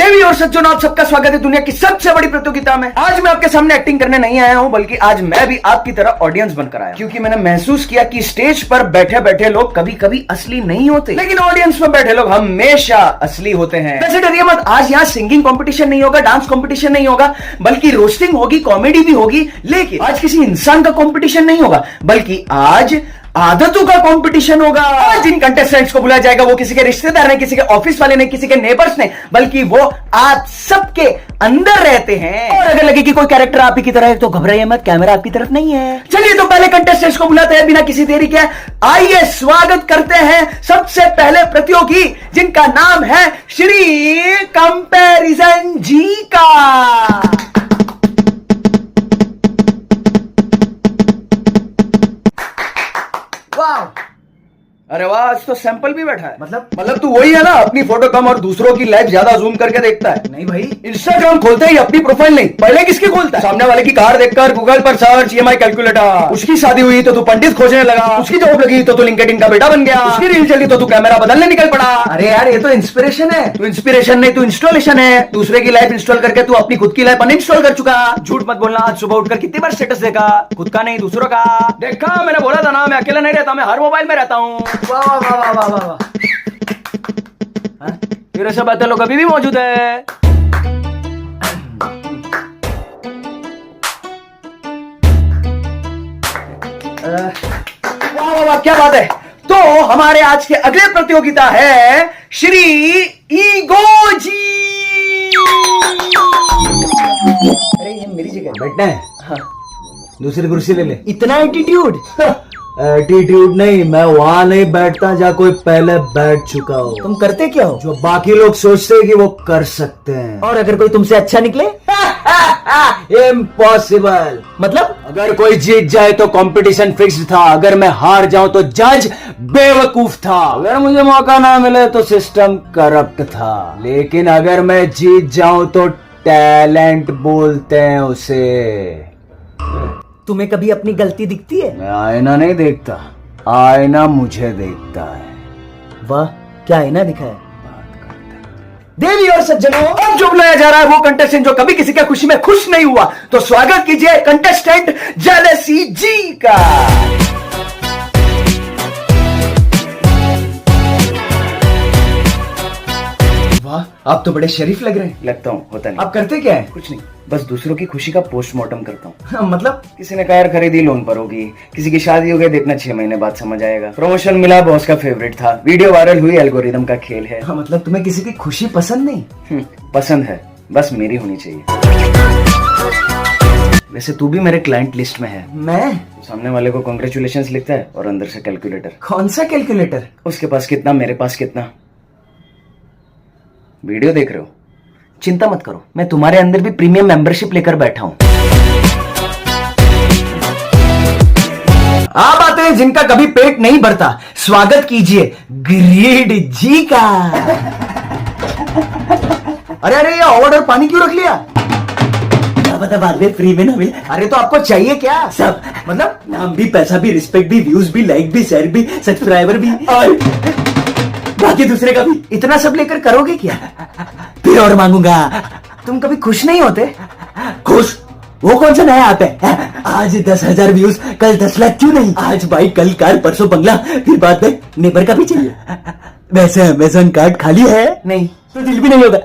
देवी और सज्जनों, आप सबका स्वागत है दुनिया की सबसे बड़ी प्रतियोगिता में। आज मैं आपके सामने एक्टिंग करने नहीं आया हूं, बल्कि आज मैं भी आपकी तरह ऑडियंस बनकर आया, क्योंकि मैंने महसूस किया कि स्टेज पर बैठे बैठे लोग कभी कभी असली नहीं होते, लेकिन ऑडियंस में बैठे लोग हमेशा असली होते हैं। वैसे डरिए मत, आज यहाँ सिंगिंग कंपटीशन नहीं होगा, डांस कंपटीशन नहीं होगा, बल्कि रोस्टिंग होगी, कॉमेडी भी होगी। लेकिन आज किसी इंसान का कंपटीशन नहीं होगा, बल्कि आज आदतों का कंपटीशन होगा। जिन कंटेस्टेंट्स को बुलाया जाएगा वो किसी के रिश्तेदार नहीं, किसी के ऑफिस वाले नहीं, किसी के नेबर्स नहीं, बल्कि वो आप सबके अंदर रहते हैं। और अगर लगे कि कोई कैरेक्टर आप ही की तरह है तो घबराइए मत, कैमरा आपकी तरफ नहीं है। चलिए तो पहले कंटेस्टेंट्स को बुलाते हैं बिना किसी देरी के। आइए स्वागत करते हैं सबसे पहले प्रतियोगी, जिनका नाम है श्री कंपैरिजन जी का। अरे वाह, आज तो सैंपल भी बैठा है। मतलब तू वही है ना, अपनी फोटो कम और दूसरों की लाइफ ज्यादा जूम करके देखता है। नहीं भाई, इंस्टाग्राम खोलते ही अपनी प्रोफाइल नहीं, पहले किसकी खोलता है? सामने वाले की कार देखकर गूगल पर सर्च EMI कैलकुलेटर। उसकी शादी हुई तो तू पंडित खोजने लगा, उसकी जॉब लगी तो तू लिंक्डइन का बेटा बन गया, उसकी रील चली तो तू कैमरा बदलने निकल पड़ा। अरे यार, ये तो इंस्पिरेशन है। तू इंस्पिरेशन नहीं, तू इंस्टॉलेशन है। दूसरे की लाइफ इंस्टॉल करके तू अपनी खुद की लाइफ अनइंस्टॉल कर चुका। झूठ मत बोलना, आज सुबह उठकर कितनी बार स्टेटस देखा, खुद का नहीं दूसरों का। देखा, मैंने बोला था ना, मैं अकेला नहीं रहता, मैं हर मोबाइल में रहता हूँ। वाह वाह वाह वाह वाह। फिर ऐसा बातें लोग अभी भी मौजूद है। वाह वाह वाह, क्या बात है। तो हमारे आज के अगले प्रतियोगिता है श्री ईगो जी। अरे ये मेरी जगह बैठना है। हाँ, दूसरी कुर्सी ले ले। इतना एटीट्यूड? एटीट्यूड नहीं, मैं वहां नहीं बैठता जहाँ कोई पहले बैठ चुका हो। तुम करते क्या हो जो बाकी लोग सोचते हैं कि वो कर सकते हैं? और अगर कोई तुमसे अच्छा निकले? इम्पॉसिबल। मतलब अगर कोई जीत जाए तो कंपटीशन फिक्स था, अगर मैं हार जाऊं तो जज बेवकूफ था, अगर मुझे मौका ना मिले तो सिस्टम करप्ट था, लेकिन अगर मैं जीत जाऊं तो टैलेंट बोलते हैं उसे। तुम्हें कभी अपनी गलती दिखती है? मैं आईना नहीं देखता, आईना मुझे देखता है। वाह, क्या आईना दिखा है। देवी और सज्जनों, अब जो बुलाया जा रहा है वो कंटेस्टेंट जो कभी किसी की खुशी में खुश नहीं हुआ, तो स्वागत कीजिए कंटेस्टेंट जेलेसी जी का। वाह, आप तो बड़े शरीफ लग रहे हैं। लगता हूँ, होता नहीं। आप करते क्या है? कुछ नहीं, बस दूसरों की खुशी का पोस्टमार्टम करता हूँ। मतलब किसी ने कार खरीदी, लोन पर होगी, किसी की शादी हो गई, देखना 6 महीने बाद समझ आएगा, प्रमोशन मिला, बॉस का फेवरेट था, वीडियो वायरल हुई, एल्गोरिदम का खेल है। मतलब तुम्हें किसी की खुशी पसंद नहीं? पसंद है, बस मेरी होनी चाहिए। वैसे तू भी मेरे क्लाइंट लिस्ट में है। मैं? सामने वाले को कांग्रेचुलेशंस लिखता है और अंदर से कैलकुलेटर। कौन सा कैलकुलेटर? उसके पास कितना, मेरे पास कितना। वीडियो देख रहे हो? चिंता मत करो, मैं तुम्हारे अंदर भी प्रीमियम मेंबरशिप लेकर बैठा हूं। आप आते हैं जिनका कभी पेट नहीं भरता, स्वागत कीजिए ग्रीड जी का। अरे अरे, ये अवार्ड और पानी क्यों रख लिया? पता बाद में फ्री में ना मिले। अरे तो आपको चाहिए क्या? सब, मतलब नाम भी, पैसा भी, रिस्पेक्ट भी, व्यूज भी, लाइक भी, शेयर भी, सब्सक्राइबर भी, और बाकी दूसरे का भी। इतना सब लेकर करोगे क्या? फिर और मांगूंगा। तुम कभी खुश नहीं होते? खुश? वो कौन सा नया ऐप है? आज 10,000 व्यूज, कल 10 लाख क्यों नहीं? आज बाइक, कल कार, परसों बंगला, फिर बाद में नेबर का भी चाहिए। वैसे अमेज़न कार्ड खाली है? नहीं तो दिल भी नहीं होगा।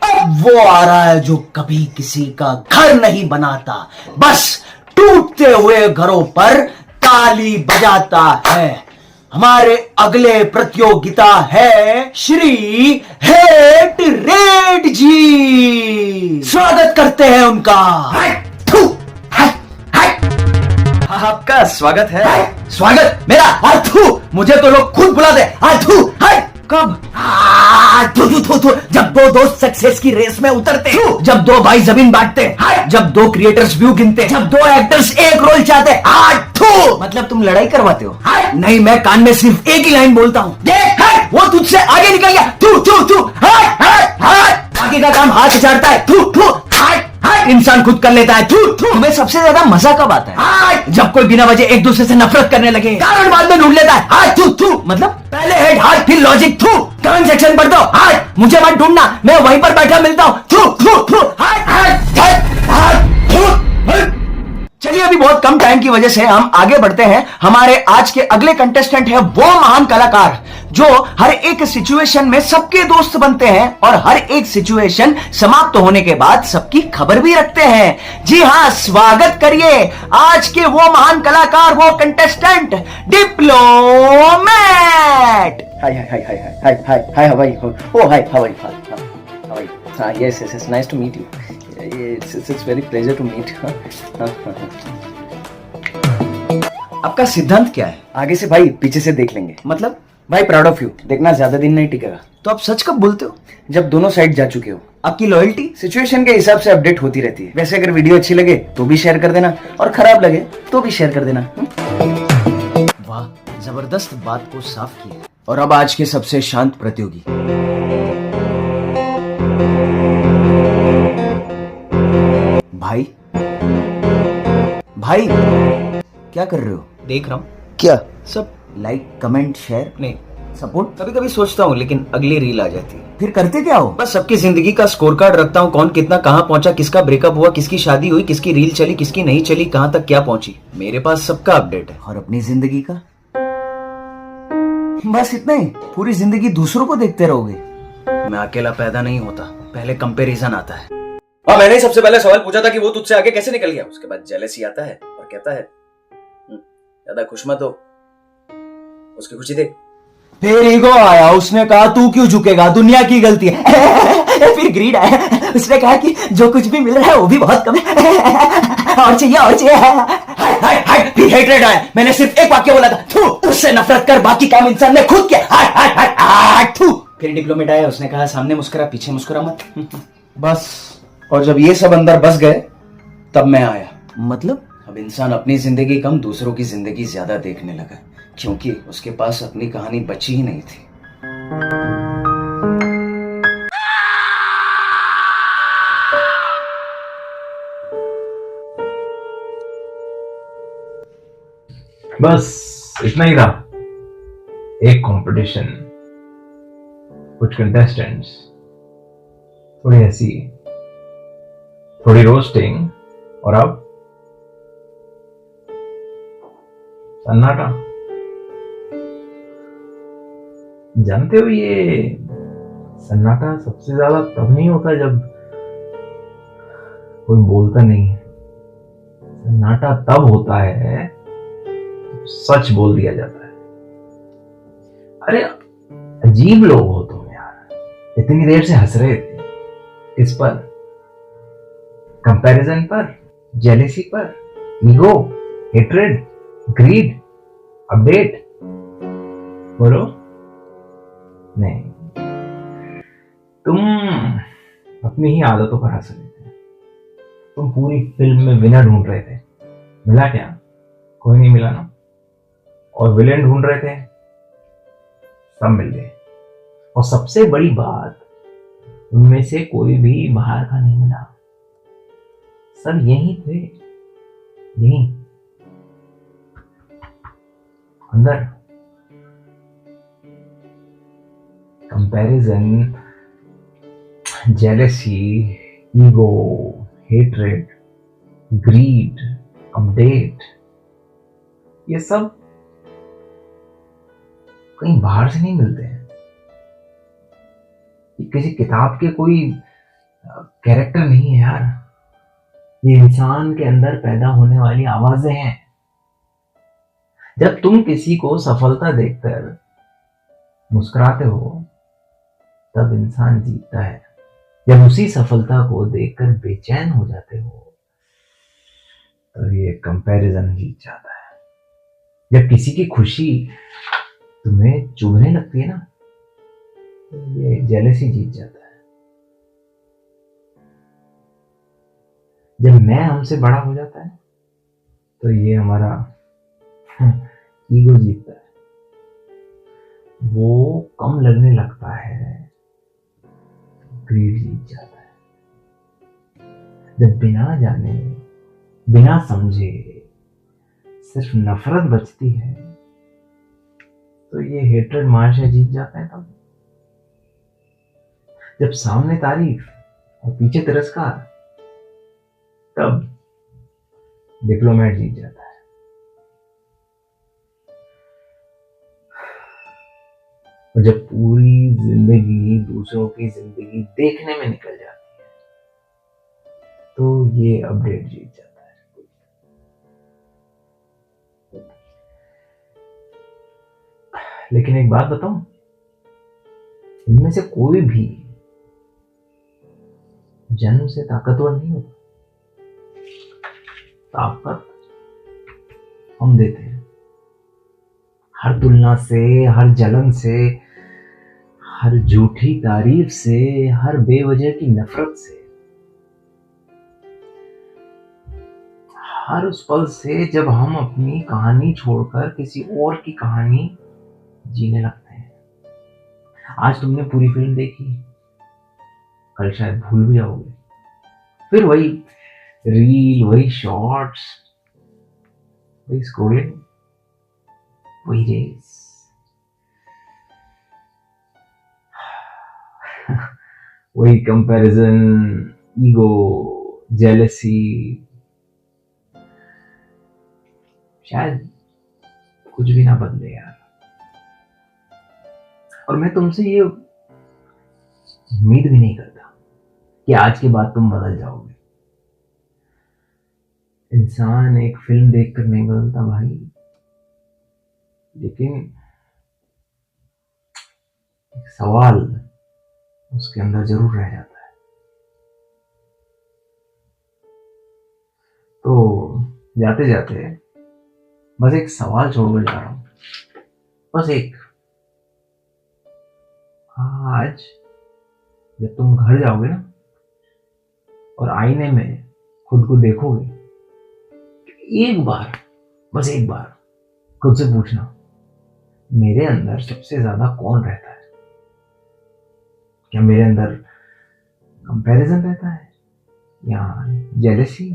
अब वो आ रहा है जो कभी किसी का घर नहीं बनाता, बस टूटते हुए घरों पर ताली बजाता है। हमारे अगले प्रतियोगिता है श्री हेट रेड जी। स्वागत करते हैं उनका। आपका स्वागत है। स्वागत मेरा? मुझे तो लोग खुद बुलाते। कब? जब दो दोस्त सक्सेस की रेस में उतरते, जब दो भाई जमीन बांटते, जब दो क्रिएटर्स व्यू गिनते, जब दो एक्टर्स एक रोल चाहते। मतलब तुम लड़ाई करवाते हो? नहीं, मैं कान में सिर्फ एक ही लाइन बोलता हूँ, वो तुझसे आगे निकल गया, तू बाकी का काम हाथ चाटता है। इंसान खुद कर लेता है। तुम्हें सबसे ज्यादा मजा कब आता है? जब कोई बिना वजह एक दूसरे से नफरत करने लगे, कारण बाद में ढूंढ लेता है। मतलब पहले हेड हार्ट फिर लॉजिक। कमेंट सेक्शन पढ़ दो, मुझे मत ढूंढना, मैं वहीं पर बैठा मिलता हूँ। चलिए अभी बहुत कम टाइम की वजह से हम आगे बढ़ते हैं। हमारे आज के अगले कंटेस्टेंट है वो महान कलाकार जो हर एक सिचुएशन में सबके दोस्त बनते हैं और हर एक सिचुएशन समाप्त होने के बाद सबकी खबर भी रखते हैं। जी हां, स्वागत करिए आज के वो महान कलाकार, वो contestant diplomat. Hi hi hi hi hi hi hi how are you? Oh hi, how are you? How are you? Yes yes, nice to meet you. It's very pleasure to meet. आपका सिद्धांत क्या है? आगे से भाई, पीछे से देख लेंगे। मतलब भाई प्राउड ऑफ यू, देखना ज्यादा दिन नहीं टिकेगा। तो आप सच कब बोलते हो? जब दोनों साइड जा चुके हो। आपकी लॉयल्टी सिचुएशन के हिसाब से अपडेट होती रहती है। वैसे अगर वीडियो अच्छी लगे तो भी शेयर कर देना और खराब लगे तो भी शेयर कर देना। वाह, जबरदस्त बात को साफ किया। और अब आज के सबसे शांत प्रतियोगी। भाई भाई क्या कर रहे हो? देख रहा हूँ। क्या? सब लाइक कमेंट शेयर नहीं सपोर्ट। कभी कभी सोचता हूँ लेकिन अगली रील आ जाती है। फिर करते क्या हो? बस सबकी जिंदगी का स्कोर कार्ड रखता हूँ, कौन कितना कहाँ पहुंचा, किसका ब्रेकअप हुआ, किसकी शादी हुई, किसकी रील चली, किसकी नहीं चली, कहाँ तक क्या पहुंची। मेरे पास सबका अपडेट है। और अपनी जिंदगी का बस इतना ही। पूरी जिंदगी दूसरों को देखते रहोगे। मैं अकेला पैदा नहीं होता, पहले कंपैरिजन आता है। हाँ, मैंने ही सबसे पहले सवाल पूछा था कि वो तुझसे आगे कैसे निकल गया। उसके बाद जेलसी आता है और कहता है ज्यादा खुश मत हो, उसकी खुशी देख। फिर ईगो आया, उसने कहा तू क्यों झुकेगा, दुनिया की गलती है। फिर ग्रीड आया, उसने कहा कि जो कुछ भी मिल रहा है वो भी बहुत कम है, और चाहिए और चाहिए। फिर हेट्रेड आया, मैंने सिर्फ एक वाक्य बोला था, थू, उससे नफरत कर, बाकी काम इंसान ने खुद किया। फिर डिप्लोमेट आया, उसने कहा सामने मुस्कुरा पीछे मुस्कुरा मत। बस, और जब ये सब अंदर बस गए तब मैं आया। मतलब अब इंसान अपनी जिंदगी कम दूसरों की जिंदगी ज्यादा देखने लगा, क्योंकि उसके पास अपनी कहानी बची ही नहीं थी। बस इतना ही था। एक कंपटीशन, कुछ कंटेस्टेंट्स, थोड़ी हंसी, थोड़ी रोस्टिंग, और अब सन्नाटा। जानते हो ये सन्नाटा सबसे ज्यादा तब नहीं होता जब कोई बोलता नहीं है। सन्नाटा तब होता है सच बोल दिया जाता है। अरे अजीब लोग हो तुम यार, इतनी देर से हंस रहे थे किस पर? कंपैरिजन पर, जेलेसी पर, ईगो, हेट्रेड, ग्रीड, अपडेट। बोलो नहीं, तुम अपनी ही आदतों पर हंस रहे थे। तुम पूरी फिल्म में विनर ढूंढ रहे थे, मिला क्या? कोई नहीं मिला ना। और विलेन ढूंढ रहे थे, सब मिल गए। और सबसे बड़ी बात, उनमें से कोई भी बाहर का नहीं मिला, सब यहीं थे, यहीं अंदर। Comparison, jealousy, ego, hatred, greed, update, ये सब कहीं बाहर से नहीं मिलते हैं। ये किसी किताब के कोई कैरेक्टर नहीं है यार, ये इंसान के अंदर पैदा होने वाली आवाजें हैं। जब तुम किसी को सफलता देखकर मुस्कुराते हो तब इंसान जीतता है। जब उसी सफलता को देखकर बेचैन हो जाते हो तब ये कंपैरिजन जीत जाता है। जब किसी की खुशी तुम्हें चुभने लगती है ना, तो ये जेलसी जीत जाता है। जब मैं हमसे बड़ा हो जाता है तो ये हमारा ईगो जीतता है। वो कम लगने लगता है, ग्रीड जीत जाता है। जब बिना जाने बिना समझे सिर्फ नफरत बचती है तो ये हेट्रेड मार्शा जीत जाता है। तब जब सामने तारीफ और पीछे तिरस्कार, तब डिप्लोमेट जीत जाता है। और जब पूरी जिंदगी दूसरों की जिंदगी देखने में निकल जाती है तो ये अपडेट जीत जाता है। लेकिन एक बात बताऊं, इनमें से कोई भी जन्म से ताकतवर नहीं होता। ताकत हम देते हैं हर तुलना से, हर जलन से, हर झूठी तारीफ से, हर बेवजह की नफरत से, हर उस पल से जब हम अपनी कहानी छोड़कर किसी और की कहानी जीने लगते हैं। आज तुमने पूरी फिल्म देखी, कल शायद भूल भी जाओगे। फिर वही रील, वही शॉर्ट्स, वही स्क्रोलिंग, वही रेस। वही कंपैरिजन, ईगो, जेलसी। शायद कुछ भी ना बदले यार। और मैं तुमसे ये उम्मीद भी नहीं करता कि आज के बाद तुम बदल जाओगे। इंसान एक फिल्म देखकर नहीं बदलता भाई, लेकिन एक सवाल उसके अंदर जरूर रह जाता है। तो जाते जाते बस एक सवाल छोड़कर जा रहा हूं, बस एक। आज जब तुम घर जाओगे ना और आईने में खुद को देखोगे, एक बार, बस एक बार खुद से पूछना, मेरे अंदर सबसे ज्यादा कौन रहता है? क्या मेरे अंदर कंपैरिजन रहता है, या jealousy,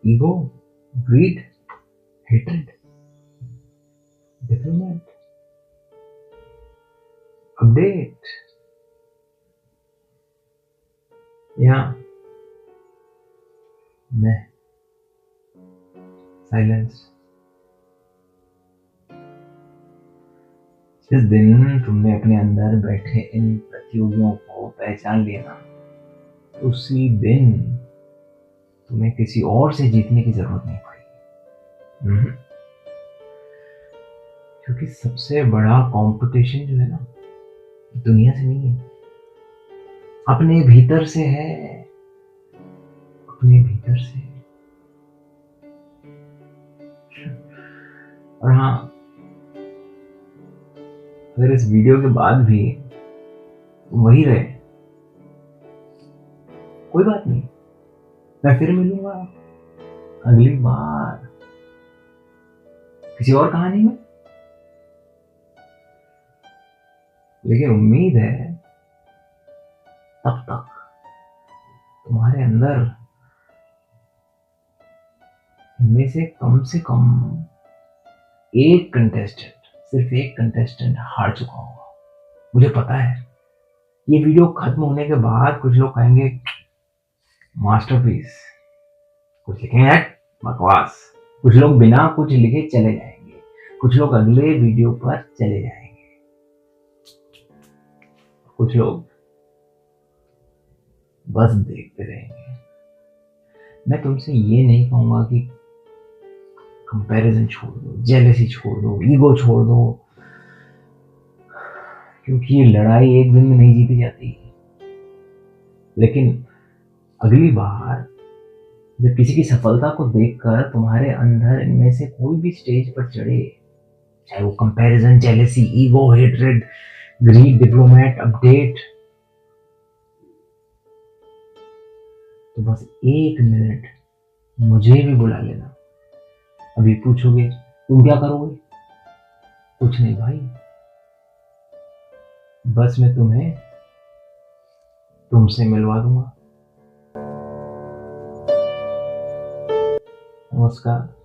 ego, greed, hatred, diplomat, update, या मैं साइलेंस? जिस दिन तुमने अपने अंदर बैठे इन प्रतियोगियों को पहचान लिया ना, उसी दिन तुम्हें किसी और से जीतने की जरूरत नहीं पड़ेगी। क्योंकि सबसे बड़ा कंपटीशन जो है ना, दुनिया से नहीं है, अपने भीतर से है, अपने भीतर से। और हाँ, अगर इस वीडियो के बाद भी तुम वही रहे, कोई बात नहीं, मैं फिर मिलूंगा अगली बार किसी और कहानी में। लेकिन उम्मीद है तब तक तुम्हारे अंदर इनमें से कम एक कंटेस्टेंट, सिर्फ एक कंटेस्टेंट हार चुका होगा। मुझे पता है ये वीडियो खत्म होने के बाद कुछ लोग कहेंगे मास्टरपीस, कुछ लिखेंगे बकवास, कुछ लोग बिना कुछ लिखे चले जाएंगे, कुछ लोग अगले वीडियो पर चले जाएंगे, कुछ लोग बस देखते रहेंगे। मैं तुमसे ये नहीं कहूंगा कि कंपैरिजन छोड़ दो, जेलसी छोड़ दो, ईगो छोड़ दो, क्योंकि ये लड़ाई एक दिन में नहीं जीती जाती। लेकिन अगली बार जब किसी की सफलता को देखकर तुम्हारे अंदर इनमें से कोई भी स्टेज पर चढ़े, चाहे वो comparison, jealousy, ego, hatred, greed, diplomat, update, तो बस 1 मिनट मुझे भी बुला लेना। अभी पूछोगे तुम क्या करोगे? कुछ नहीं भाई, बस मैं तुम्हें तुमसे मिलवा दूंगा। नमस्कार।